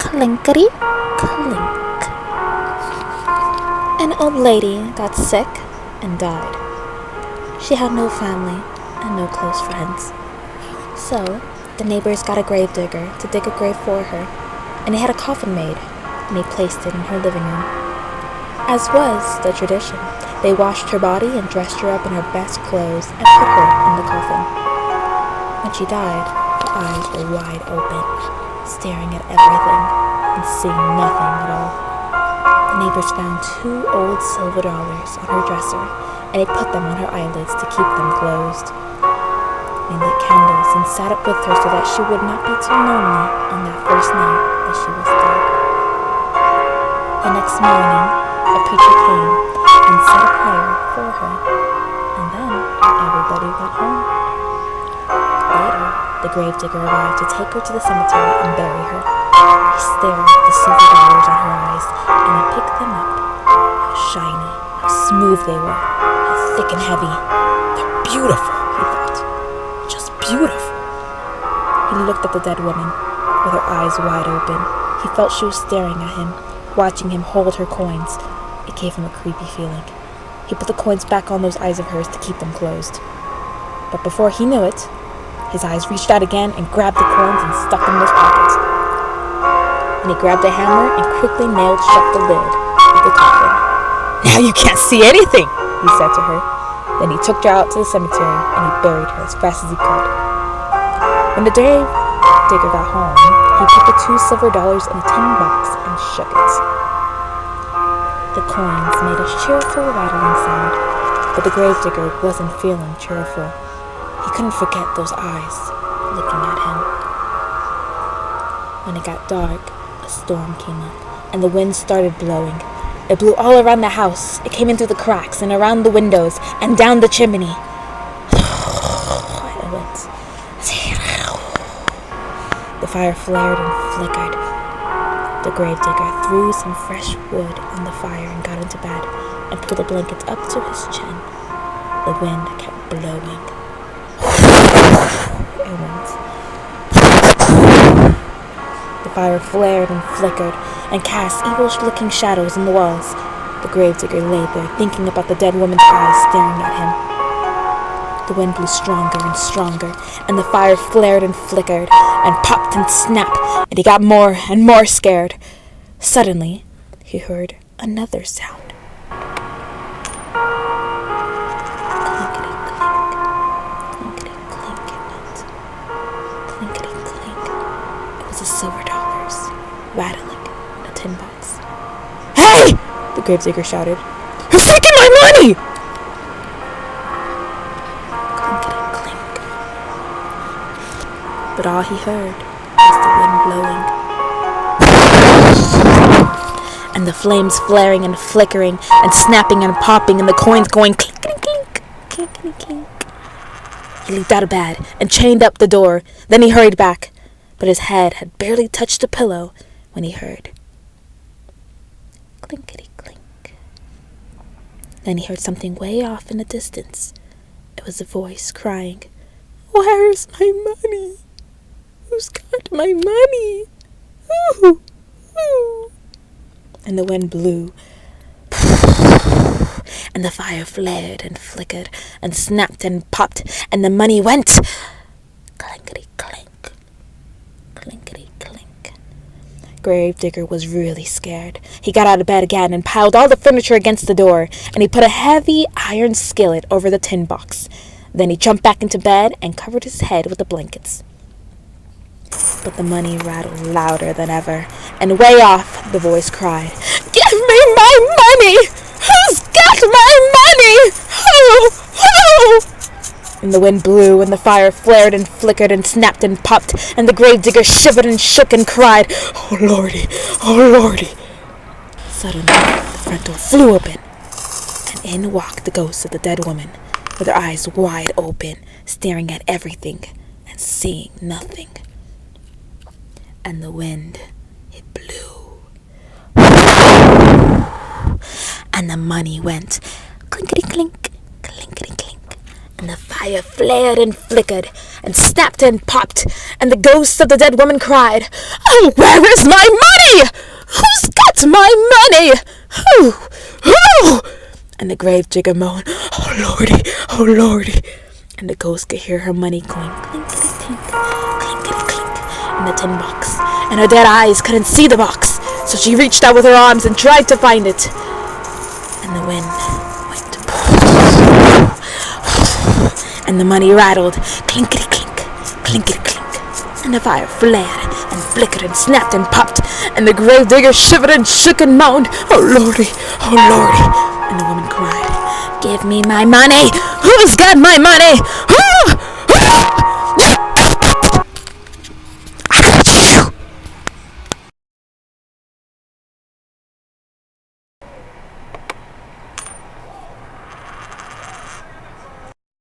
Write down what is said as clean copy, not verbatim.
Clinkity Clink. An old lady got sick and died. She had no family and no close friends. So, the neighbors got a grave digger to dig a grave for her, and he had a coffin made, and he placed it in her living room. As was the tradition, they washed her body and dressed her up in her best clothes and put her in the coffin. When she died, her eyes were wide open, staring at everything and seeing nothing at all. The neighbors found 2 old silver dollars on her dresser, and they put them on her eyelids to keep them closed. They lit candles and sat up with her so that she would not be too lonely on that first night that she was dead. The next morning, a preacher came and said a prayer for her, and then everybody went home. Later, the gravedigger arrived to take her to the cemetery and bury her. He stared at the silver dollars on her eyes, and he picked them up. How shiny, how smooth they were, how thick and heavy. They're beautiful, he thought. Just beautiful. He looked at the dead woman, with her eyes wide open. He felt she was staring at him, watching him hold her coins. It gave him a creepy feeling. He put the coins back on those eyes of hers to keep them closed. But before he knew it, his eyes reached out again and grabbed the coins and stuck them in his pocket. And he grabbed a hammer and quickly nailed shut the lid of the coffin. "Now you can't see anything," he said to her. Then he took her out to the cemetery and he buried her as fast as he could. When the grave digger got home, he put the 2 silver dollars in a tin box and shook it. The coins made a cheerful rattling sound, but the gravedigger wasn't feeling cheerful. He couldn't forget those eyes looking at him. When it got dark, a storm came up, and the wind started blowing. It blew all around the house. It came in through the cracks and around the windows and down the chimney. It went. The fire flared and flickered. The gravedigger threw some fresh wood on the fire and got into bed and pulled the blankets up to his chin. The wind kept blowing. It went. The fire flared and flickered and cast evil-looking shadows on the walls. The gravedigger lay there thinking about the dead woman's eyes staring at him. The wind blew stronger and stronger, and the fire flared and flickered and popped and snapped, and he got more and more scared. Suddenly, he heard another sound. Clinkity clink, clinkity clink it went. Clinkity clink. It was the silver dollars, rattling in a tin box. "Hey!" the gravedigger shouted. "Who's taking my money?" But all he heard was the wind blowing, and the flames flaring and flickering and snapping and popping, and the coins going clinkety clink, clinkety clink. He leaped out of bed and chained up the door. Then he hurried back, but his head had barely touched the pillow when he heard clinkety clink. Then he heard something way off in the distance. It was a voice crying, "Where's my money? Who's got my money? Ooh, ooh." And the wind blew, and the fire flared and flickered and snapped and popped, and the money went clinkety clink, clinkety clink. Gravedigger was really scared. He got out of bed again and piled all the furniture against the door, and he put a heavy iron skillet over the tin box. Then he jumped back into bed and covered his head with the blankets. But the money rattled louder than ever, and way off the voice cried, "Give me my money! Who's got my money? Who? Who?" And the wind blew, and the fire flared and flickered and snapped and popped, and the gravedigger shivered and shook and cried, "Oh, Lordy! Oh, Lordy!" Suddenly, the front door flew open, and in walked the ghost of the dead woman, with her eyes wide open, staring at everything and seeing nothing. And the wind, it blew, and the money went clinkety clink, clinkety clink, and the fire flared and flickered and snapped and popped, and the ghost of the dead woman cried, "Oh, where is my money?" money? Who's got my money? Who? Who? And the gravedigger moaned, oh lordy, oh lordy. And the ghost could hear her money going clinkety clink, clinkety clink in the tin box. And her dead eyes couldn't see the box, so she reached out with her arms and tried to find it. And the wind went and the money rattled clinkety clink, clinkety clink. And the fire flared and flickered and snapped and popped. And the gravedigger shivered and shook and moaned, oh lordy, oh lordy. And the woman cried, give me my money! Who's got my money? Who?